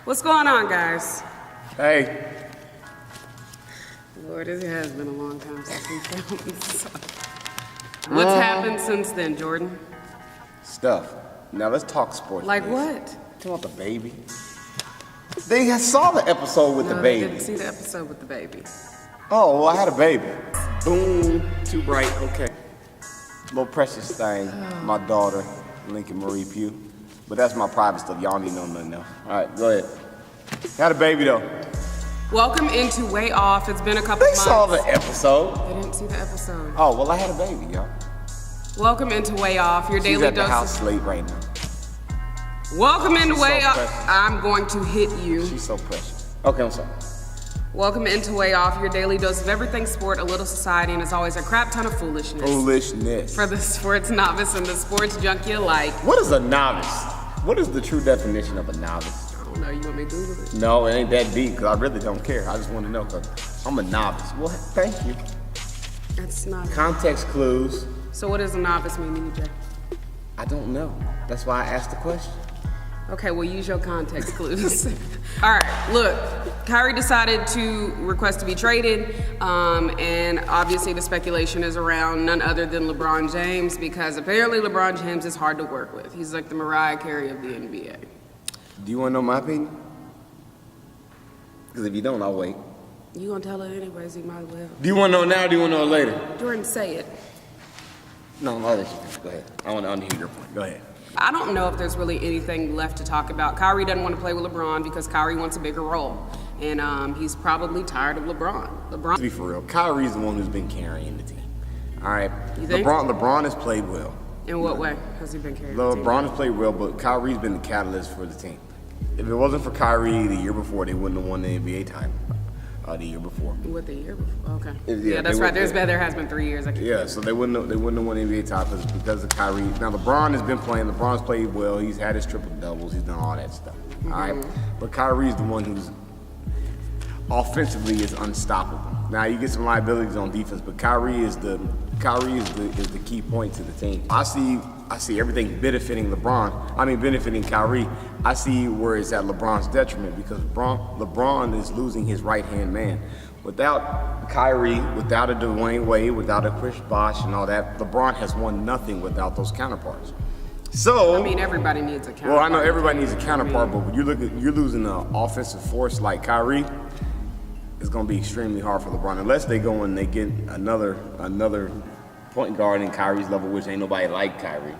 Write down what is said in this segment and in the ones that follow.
What's going on, guys? Hey. Lord, it has been a long time since we filmed this. What's happened since then, Jordan? Stuff. Now let's talk sports. Like please. what? Talk about the baby. They saw the episode with the baby. I didn't see the episode with the baby. Oh, well, I had a baby. Boom. Too bright. Okay. Little precious thing. My daughter, Lincoln Marie Pugh. But that's my private stuff. Y'all need to know nothing else. All right, go ahead. Had a baby, though. Welcome into Way Off. It's been a couple months. They saw the episode. They didn't see the episode. Oh, well, I had a baby, y'all. Welcome into Way Off, your She's daily at the dose. house late right now. Welcome into She's Way so Off. precious. I'm going to hit you. She's so precious. Okay, I'm sorry. Welcome into Way Off, your daily dose of everything sport, a little society, and as always, a crap ton of foolishness. Foolishness. For the sports novice and the sports junkie alike. What is a novice? What is the true definition of a novice? I don't know, you want me to Google it? No, it ain't that deep, because I really don't care. I just want to know, because I'm a novice. Well, thank you. That's not. Context clues. So what does a novice mean, EJ? I don't know. That's why I asked the question. Okay, well, use your context clues. All right, look, Kyrie decided to request to be traded, and obviously the speculation is around none other than LeBron James, because apparently LeBron James is hard to work with. He's like the Mariah Carey of the NBA. Do you want to know my opinion? Because if you don't, I'll wait. You gonna tell it anyways, you might as well. Do you want to know now or do you want to know later? Jordan, say it. No, I'll let you. Go ahead. I want to hear your point. Go ahead. I don't know if there's really anything left to talk about. Kyrie doesn't want to play with LeBron because Kyrie wants a bigger role. And he's probably tired of LeBron. To be for real, Kyrie's the one who's been carrying the team. All right? You think? LeBron has played well. In what way has he been carrying the team? LeBron has played well, but Kyrie's been the catalyst for the team. If it wasn't for Kyrie the year before, they wouldn't have won the NBA title the year before. What, the year before? Okay. Yeah, that's right. There has been 3 years. Yeah, so they wouldn't have won the NBA title because of Kyrie. Now LeBron has been playing. LeBron's played well. He's had his triple doubles. He's done all that stuff. All right, but Kyrie's the one who's offensively is unstoppable. Now you get some liabilities on defense, but Kyrie is the key point to the team. I see everything benefiting benefiting Kyrie. I see where it's at LeBron's detriment because LeBron is losing his right-hand man. Without Kyrie, without a Dwayne Wade, without a Chris Bosh and all that, LeBron has won nothing without those counterparts. So I mean, everybody needs a counterpart. Well, I know everybody needs a counterpart, but when you're losing an offensive force like Kyrie, it's going to be extremely hard for LeBron unless they go and they get another point guard in Kyrie's level, which ain't nobody like Kyrie.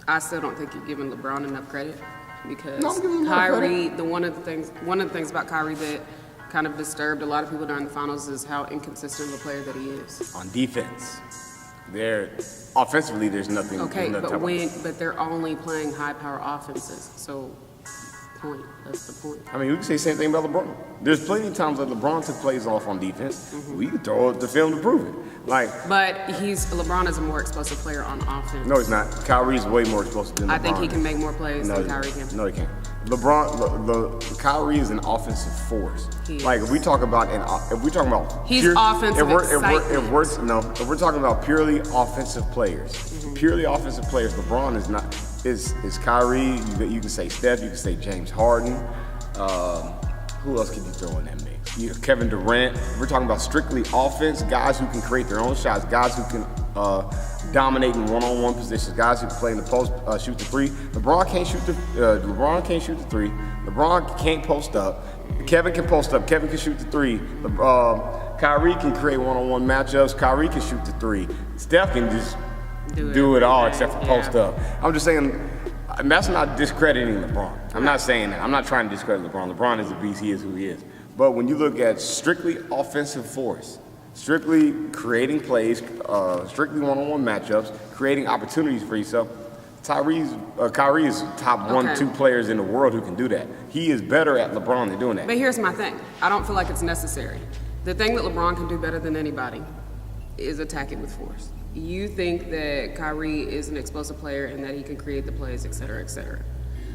I still don't think you're giving LeBron enough credit because No, I'm giving him Kyrie. One of the things about Kyrie that kind of disturbed a lot of people during the finals is how inconsistent of a player that he is. On defense, offensively, there's nothing. Okay, there's nothing but they're only playing high-power offenses, so. That's the point. I mean, we can say the same thing about LeBron. There's plenty of times that LeBron took plays off on defense. We can throw the film to prove it. But LeBron is a more explosive player on offense. No, he's not. Kyrie's way more explosive than LeBron. I think he can make more plays than Kyrie can. No, he can't. Kyrie is an offensive force. If we talk about he's offensive excitement. If we're talking about purely offensive players, LeBron is not. Is Kyrie? You can say Steph. You can say James Harden. Who else can you throw in that mix? Kevin Durant. We're talking about strictly offense. Guys who can create their own shots. Guys who can dominate in one-on-one positions. Guys who can play in the post, shoot the three. LeBron can't shoot the three. LeBron can't post up. Kevin can post up. Kevin can shoot the three. Kyrie can create one-on-one matchups. Kyrie can shoot the three. Steph can just do it all except for post up. I'm just saying, and that's not discrediting LeBron. I'm not saying that. I'm not trying to discredit LeBron. LeBron is a beast. He is who he is. But when you look at strictly offensive force, strictly creating plays, strictly one-on-one matchups, creating opportunities for yourself, Kyrie is top 1-2 players in the world who can do that. He is better at LeBron than doing that. But here's my thing. I don't feel like it's necessary. The thing that LeBron can do better than anybody is attack it with force. You think that Kyrie is an explosive player and that he can create the plays, et cetera, et cetera.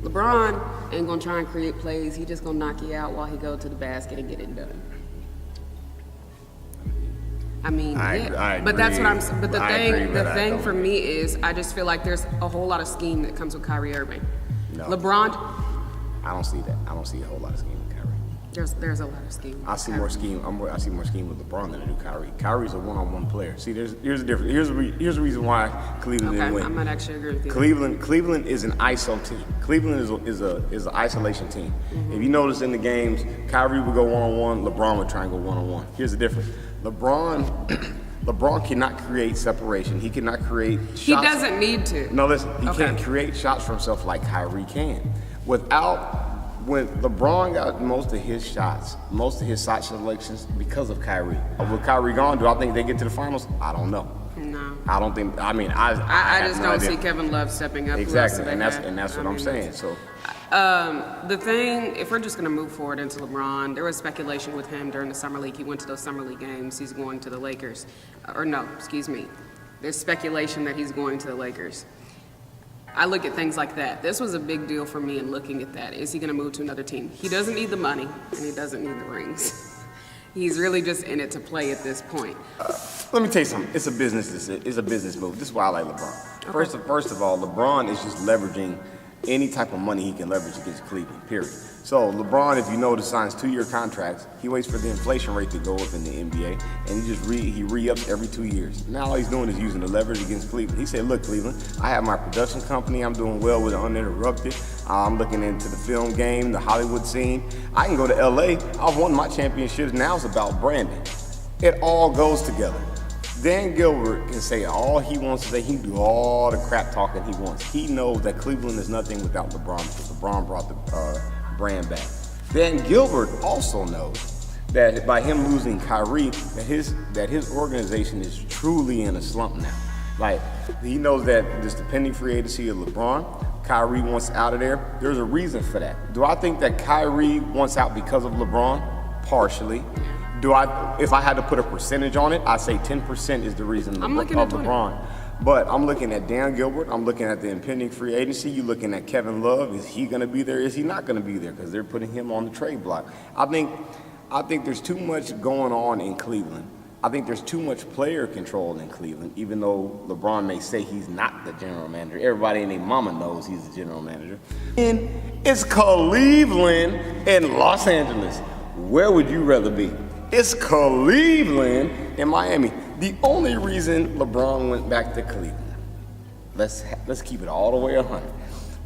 LeBron ain't gonna try and create plays. He just gonna knock you out while he go to the basket and get it done. I mean, I but that's what I'm. But the I thing for me is, I just feel like there's a whole lot of scheme that comes with Kyrie Irving. No. LeBron. I don't see that. I don't see a whole lot of scheme with Kyrie. There's a lot of scheme. I see more scheme. I see more scheme with LeBron than I do Kyrie. Kyrie's a one-on-one player. See, here's the difference. Here's the reason why Cleveland didn't win. I might actually agree with you. Cleveland is an ISO team. Cleveland is an isolation team. Mm-hmm. If you notice in the games, Kyrie would go one-on-one, LeBron would try and go one-on-one. Here's the difference. LeBron cannot create separation. He cannot create shots. He doesn't need to. No, listen. He can't create shots for himself like Kyrie can. When LeBron got most of his shots, most of his shot selections because of Kyrie. With Kyrie gone, do I think they get to the finals? I don't know. No. I don't think. I mean, I just don't see Kevin Love stepping up. Exactly, and that's what I'm saying. So, the thing, if we're just going to move forward into LeBron, there was speculation with him during the summer league. He went to those summer league games. He's going to the Lakers, There's speculation that he's going to the Lakers. I look at things like that. This was a big deal for me in looking at that. Is he going to move to another team? He doesn't need the money, and he doesn't need the rings. He's really just in it to play at this point. Let me tell you something. It's a business move. This is why I like LeBron. Okay. First of all, LeBron is just leveraging any type of money he can leverage against Cleveland, period. So LeBron, if you notice, signs 2-year contracts. He waits for the inflation rate to go up in the NBA, and he re-ups every 2 years. Now all he's doing is using the leverage against Cleveland. He said, look, Cleveland, I have my production company. I'm doing well with it uninterrupted. I'm looking into the film game, the Hollywood scene. I can go to LA. I've won my championships. Now it's about branding. It all goes together. Dan Gilbert can say all he wants to say. He can do all the crap talking he wants. He knows that Cleveland is nothing without LeBron because LeBron brought the brand back. Dan Gilbert also knows that by him losing Kyrie, that his organization is truly in a slump now. Like, he knows that this the pending free agency of LeBron, Kyrie wants out of there. There's a reason for that. Do I think that Kyrie wants out because of LeBron? Partially. If I had to put a percentage on it, I'd say 10% is the reason of LeBron. But I'm looking at Dan Gilbert. I'm looking at the impending free agency. You're looking at Kevin Love. Is he going to be there? Is he not going to be there? Because they're putting him on the trade block. I think there's too much going on in Cleveland. I think there's too much player control in Cleveland, even though LeBron may say he's not the general manager. Everybody and their mama knows he's the general manager. And it's Cleveland and Los Angeles. Where would you rather be? It's Cleveland and Miami. The only reason LeBron went back to Cleveland, let's keep it all the way 100.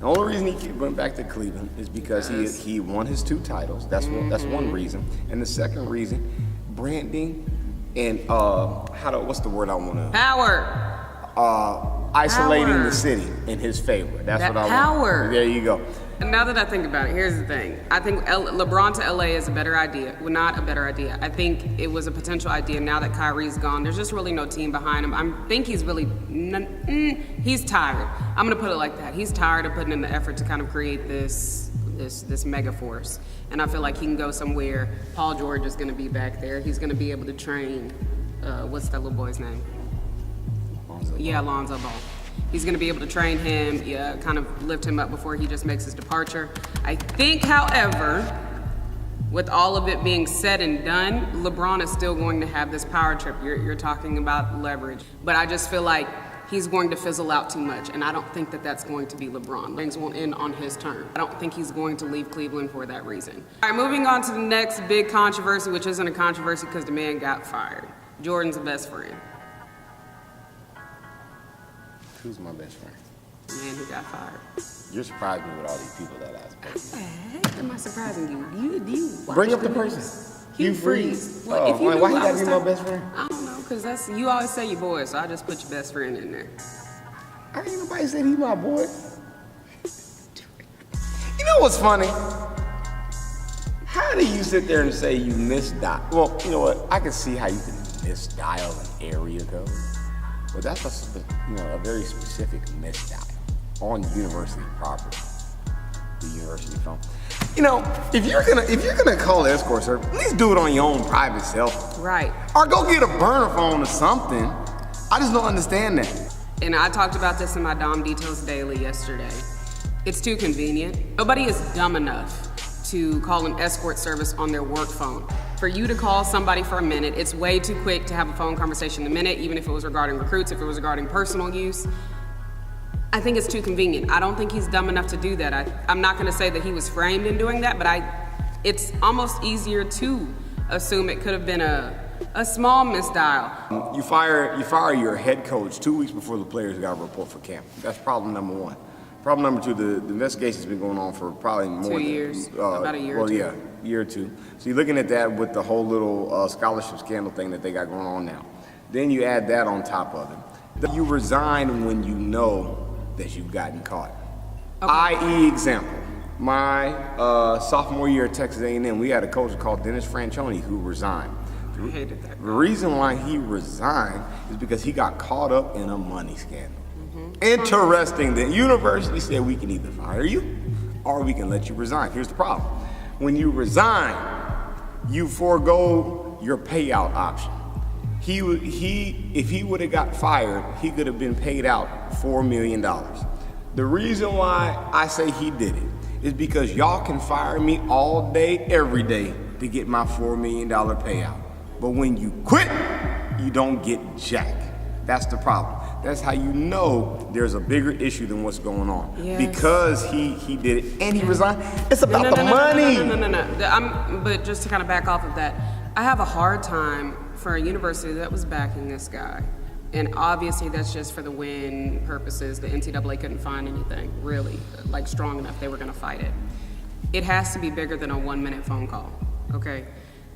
The only reason he went back to Cleveland is because he won his 2 titles. That's one reason. And the second reason, branding and what's the word I want to? Power. Isolating the city in his favor. That's what I want. Power. There you go. And now that I think about it, here's the thing. I think LeBron to LA is a better idea. Well, not a better idea. I think it was a potential idea. Now that Kyrie's gone, there's just really no team behind him. I think he's really, he's tired. I'm gonna put it like that. He's tired of putting in the effort to kind of create this mega force. And I feel like he can go somewhere. Paul George is gonna be back there. He's gonna be able to train, what's that little boy's name? Lonzo Ball. He's going to be able to train him, kind of lift him up before he just makes his departure. I think, however, with all of it being said and done, LeBron is still going to have this power trip. You're talking about leverage. But I just feel like he's going to fizzle out too much, and I don't think that that's going to be LeBron. Things won't end on his term. I don't think he's going to leave Cleveland for that reason. All right, moving on to the next big controversy, which isn't a controversy because the man got fired. Jordan's best friend. Who's my best friend? The man who got fired. You're surprising me with all these people that I spoke to. How the heck am I surprising you? Do you bring up the person. Hugh Freeze. Well, why you gotta be my best friend? I don't know, because you always say your boy, so I just put your best friend in there. I ain't nobody said he's my boy. You know what's funny? How do you sit there and say you misdial? Well, you know what? I can see how you can misdial an area code. But that's a very specific misdial on university property. The university phone. If you're gonna call escort service, at least do it on your own private cell phone. Right. Or go get a burner phone or something. I just don't understand that. And I talked about this in my Dom Details Daily yesterday. It's too convenient. Nobody is dumb enough to call an escort service on their work phone. For you to call somebody for a minute, it's way too quick to have a phone conversation in a minute, even if it was regarding recruits, if it was regarding personal use. I think it's too convenient. I don't think he's dumb enough to do that. I'm not going to say that he was framed in doing that, but it's almost easier to assume it could have been a small misdial. You fire your head coach 2 weeks before the players got a report for camp. That's problem number one. Problem number two, the investigation's been going on for probably more 2 than years, about a year or two. Well, yeah, year or two. So you're looking at that with the whole little scholarship scandal thing that they got going on now. Then you add that on top of it. You resign when you know that you've gotten caught. Okay. I.e. example, my sophomore year at Texas A&M, we had a coach called Dennis Franchione who resigned. I hated that. The reason why he resigned is because he got caught up in a money scandal. Interesting. The university said we can either fire you or we can let you resign. Here's the problem. When you resign, you forego your payout option. If he would have got fired, he could have been paid out $4 million. The reason why I say he did it is because y'all can fire me all day, every day to get my $4 million payout. But when you quit, you don't get jack. That's the problem. That's how you know there's a bigger issue than what's going on. Yes. Because he did it and he resigned. It's about the money. No. But just to kind of back off of that, I have a hard time for a university that was backing this guy. And obviously that's just for the win purposes. The NCAA couldn't find anything really like strong enough. They were going to fight it. It has to be bigger than a 1-minute phone call, okay?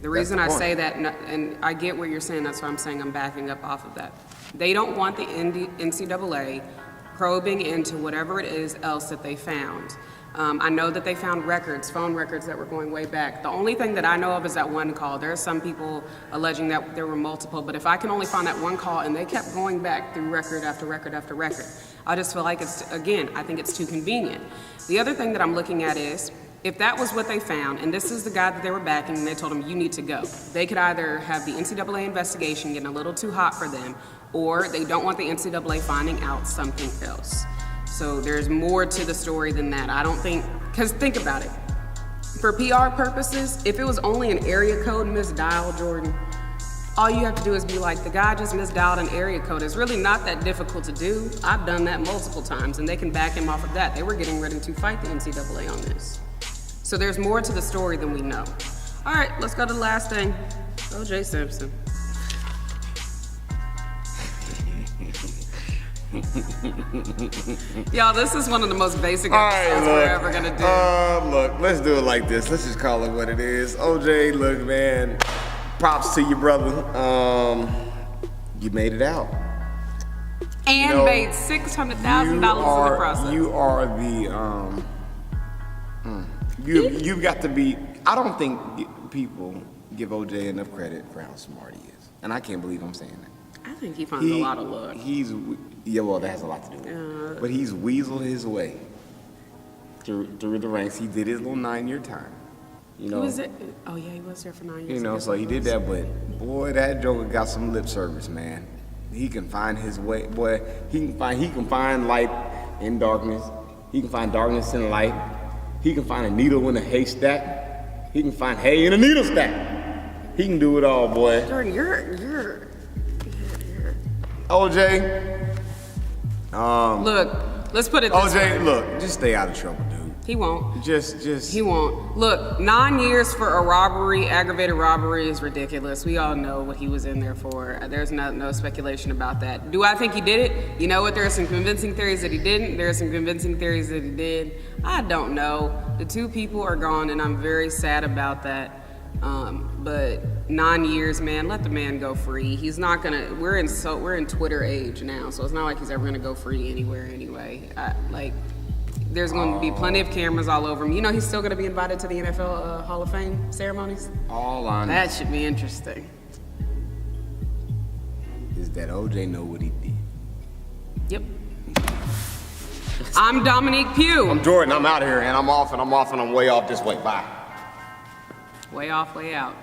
The reason I say that, and I get what you're saying, that's why I'm saying I'm backing up off of that. They don't want the NCAA probing into whatever it is else that they found. I know that they found records, phone records that were going way back. The only thing that I know of is that one call. There are some people alleging that there were multiple, but if I can only find that one call and they kept going back through record after record after record, I just feel like I think it's too convenient. The other thing that I'm looking at is, if that was what they found, and this is the guy that they were backing, and they told him, you need to go. They could either have the NCAA investigation getting a little too hot for them, or they don't want the NCAA finding out something else. So there's more to the story than that. I don't think, because think about it. For PR purposes, if it was only an area code misdial, Jordan, all you have to do is be like, the guy just misdialed an area code. It's really not that difficult to do. I've done that multiple times, and they can back him off of that. They were getting ready to fight the NCAA on this. So there's more to the story than we know. All right, let's go to the last thing. O.J. Simpson. Y'all, this is one of the most basic episodes we're ever gonna do. Look, let's do it like this. Let's just call it what it is. O.J., look, man, props to you, brother. You made it out. And made $600,000 in the process. You are the, You've got to be, I don't think people give O.J. enough credit for how smart he is. And I can't believe I'm saying that. I think he finds a lot of luck. That has a lot to do with it. But he's weaseled his way through the ranks. He did his little 9-year time. You know, he was there for 9 years. You know, so he did that, but boy, that joker got some lip service, man. He can find his way. Boy, he can find light in darkness. He can find darkness in light. He can find a needle in a haystack. He can find hay in a needle stack. He can do it all, boy. Jordan, you're O.J. Look, let's put it this way. O.J., look, just stay out of trouble, dude. He won't. He won't. Look, 9 years for a robbery, aggravated robbery is ridiculous. We all know what he was in there for. There's no speculation about that. Do I think he did it? You know what? There are some convincing theories that he didn't. There are some convincing theories that he did. I don't know. The two people are gone, and I'm very sad about that. But 9 years, man, let the man go free. He's not gonna. We're in Twitter age now, so it's not like he's ever gonna go free anywhere anyway. There's going to be plenty of cameras all over him. You know, he's still going to be invited to the NFL Hall of Fame ceremonies. All I know. That should be interesting. Is that O.J. know what he did? Yep. I'm Dominique Pugh. I'm Jordan. I'm out of here, and I'm off, and I'm way off this way. Bye. Way off, way out.